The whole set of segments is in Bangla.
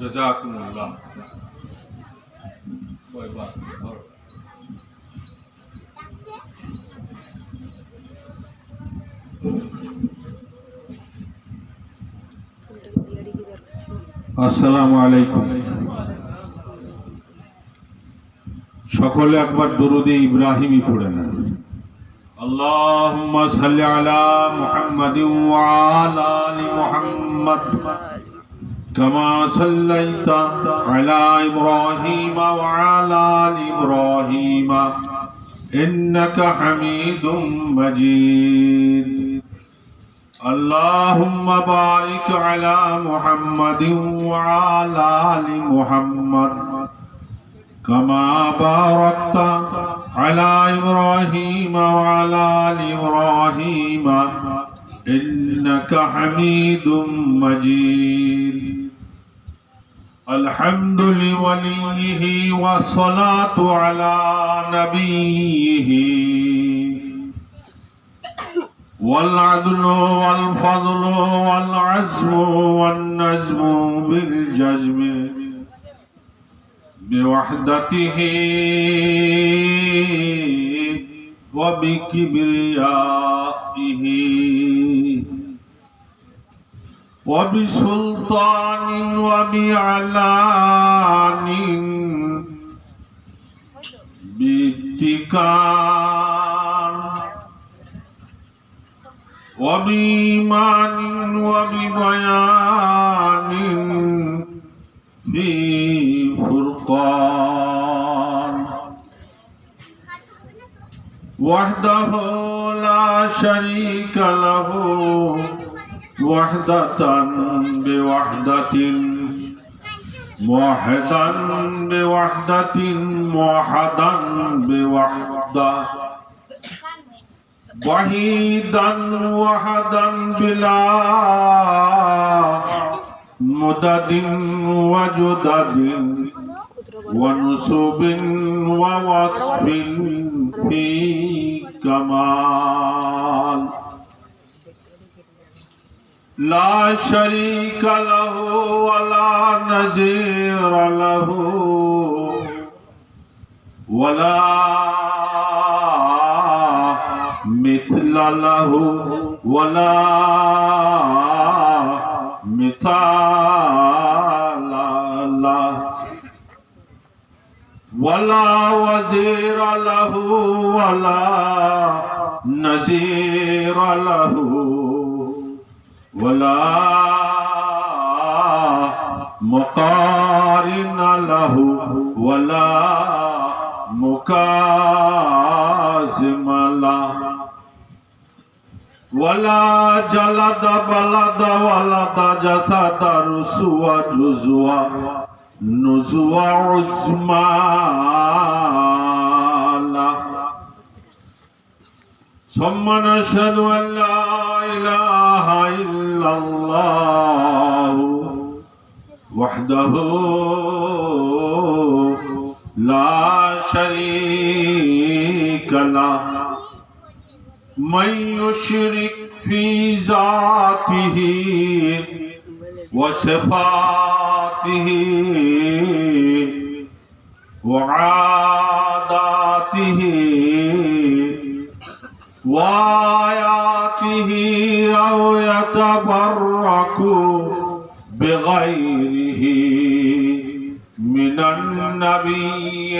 জাযাকুমুল্লাহ বাই বাই। আসসালামু আলাইকুম। সকলে একবার দরুদে ইব্রাহিমি পড়ে নেন। আল্লাহুম্মা সাল্লি আলা মুহাম্মাদিন ওয়া আলা আলি মুহাম্মাদ কামা সাল্লাইতা আলা ইব্রাহিম ওয়া আলা আলি ইব্রাহিম ইন্নাকা হামিদুম মাজিদ। اللهم بارك على محمد وعلى آل محمد كما باركت على إبراهيم وعلى آل إبراهيم إنك حميد مجيد. الحمد لوليه والصلاة على نبيه والعدل والفضل والعزم والنجم بالجزم بوحدته وبكبريائه وبسلطان وبعلان باتكال وبإيمان وببيان بفرقان وحده لا شريك له وحدة بوحدة موحدا بوحدة موحدا بوحدة وحيدا وحدا بلا مدد وجدد ونسب ووصف في كمال لا شريك له ولا نظير له ولا مثل له ولا مثال له ولا وزير له ولا نذير له ولا مقارن له ولا مكازم له ولا جلد بلد ولد جسد رسوى جزوى نزوى عزمى ثم نشهد أن لا إله إلا الله وحده لا شريك له من يشرك في ذاته وصفاته وعاداته وآياته أو يتبرك بغيره من النبي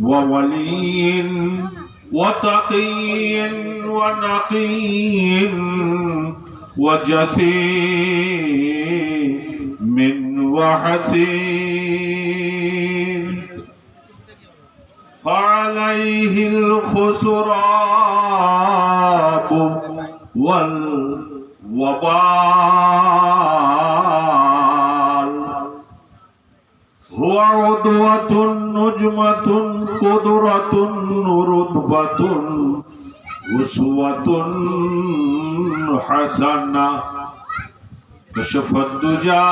وولي وتقي ونقي وجسيم وحسين فعليه الخسران والوبال هو عدوة نجمة قدرة رتبة أسوة حسنة كشف الدجى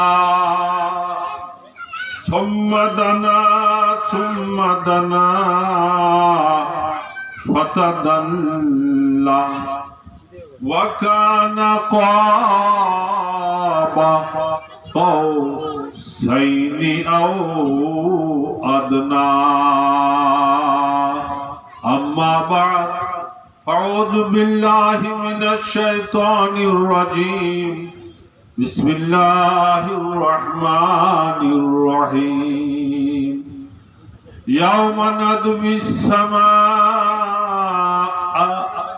ثم دنا فتدلى وكان قاب قوسين أو أدنى أما بعد أعوذ بالله من الشيطان الرجيم بسم الله الرحمن الرحيم يوم ندوي السماء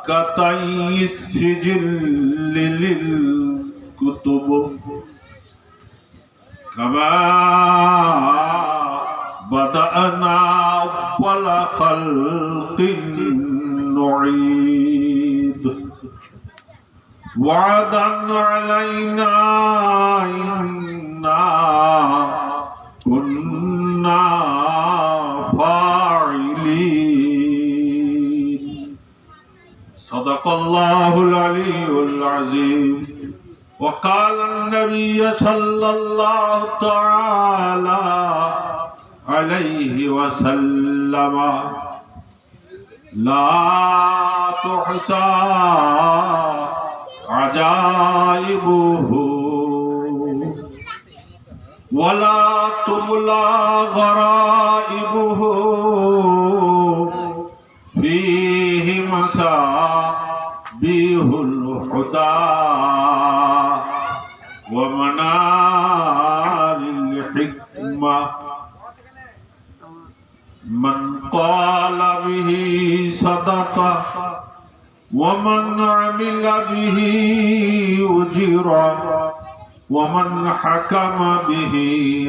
كطي السجل للكتب كما بدأنا أول خلق نعيد وعدا علينا إنا كنا فاعلين صدق الله العلي العظيم وقال النبي صلى الله تعالى عليه وسلم لا تحصى عجائبه ولا تبلى غرائبه فيه مسابيح الهدى ومنار الحكمة من قال به صدق ومن عمل به أجر ومن حكم به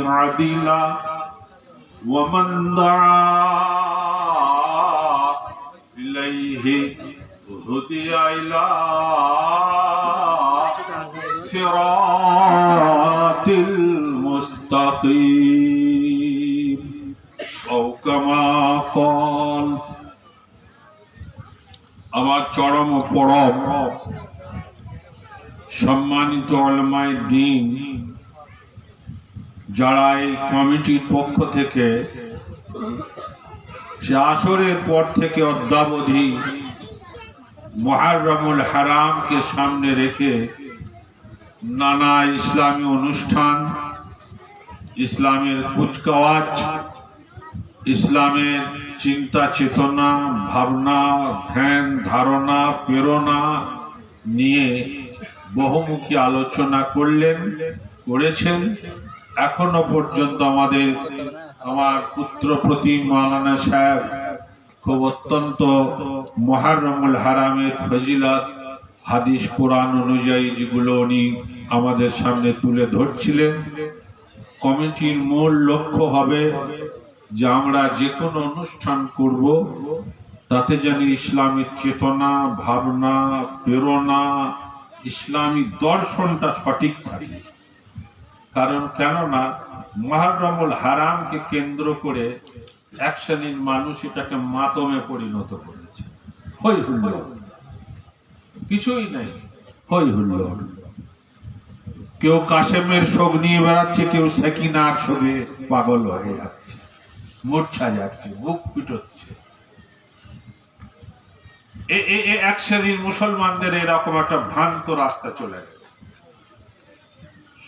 عدل ومن دعا إليه هدي إلى صراط المستقيم أو كما قال আমার চরম ও পরম সম্মানিত উলামায়ে দ্বীন যারা এই কমিটির পক্ষ থেকে সে আসরের পর থেকে অদ্যাবধি মুহররমুল হারামকে সামনে রেখে নানা ইসলামী অনুষ্ঠান, ইসলামের কুচকাওয়াজ, ইসলামের চিন্তা চেতনা ভাবনা ধ্যান ধারণা প্রেরণা নিয়ে বহুমুখী আলোচনা করেছেন। এখনো পর্যন্ত আমার পুত্র প্রতি মাওলানা সাহেব খুব অত্যন্ত মুহররমুল হারামের ফজিলত হাদিস কোরআন অনুযায়ী যেগুলো উনি আমাদের সামনে তুলে ধরছিলেন। কমিটির মূল লক্ষ্য হবে যে আমরা যে কোনো অনুষ্ঠান করব তাতে যেন ইসলামী চেতনা ভাবনা প্রেরণা ইসলামী দর্শনটা সঠিক থাকে। কারণ কেননা মুহররমুল হারামকে কেন্দ্র করে এক শ্রেণীর মানুষ এটাকে মাতমে পরিণত করেছে। হই হুল্লোড়, কিছুই নাই, হই হুল্লোড়। কেউ কাশেমের শোক নিয়ে বেড়াচ্ছে, কেউ সাকিনার শোকে পাগল হয়ে যাচ্ছে, মূর্ছা যাচ্ছে, বুক পিটোচ্ছে। এক শ্রেণীর মুসলমানদের এরকম একটা ভ্রান্ত রাস্তা চলে গেছে।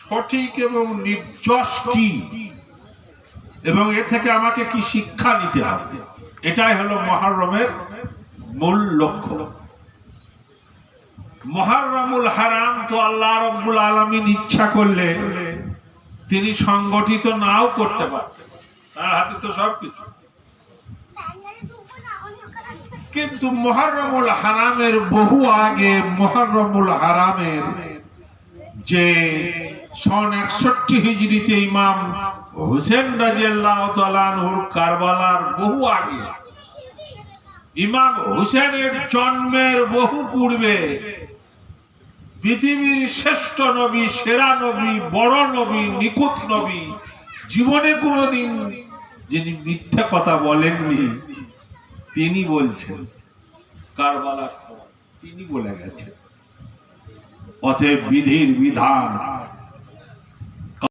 সঠিক এবং নির্দোষ কি এবং এ থেকে আমাকে কি শিক্ষা নিতে হবে, এটাই হলো মুহররমের মূল লক্ষ্য। মুহররমুল হারাম তো আল্লাহ রাব্বুল আলামিন ইচ্ছা করলে তিনি সংগঠিত নাও করতে পারতেন, তার হাতে তো সবকিছু। কিন্তু মুহররমুল হারামের বহু আগে মুহররমুল হারামের যে সন 61 হিজরিতে ইমাম হুসেন রাদিয়াল্লাহু তাআলা আনহুর কারবালার বহু আগে, ইমাম হুসেনের জন্মের বহু পূর্বে পৃথিবীর শ্রেষ্ঠ নবী, সেরা নবী, বড় নবী, নিখুঁত নবী, জীবনে কোনোদিন যিনি মিথ্যা কথা বলেননি তিনি বলছেন কারবালার খবর তিনি বলে গেছেন। অতএব বিধির বিধান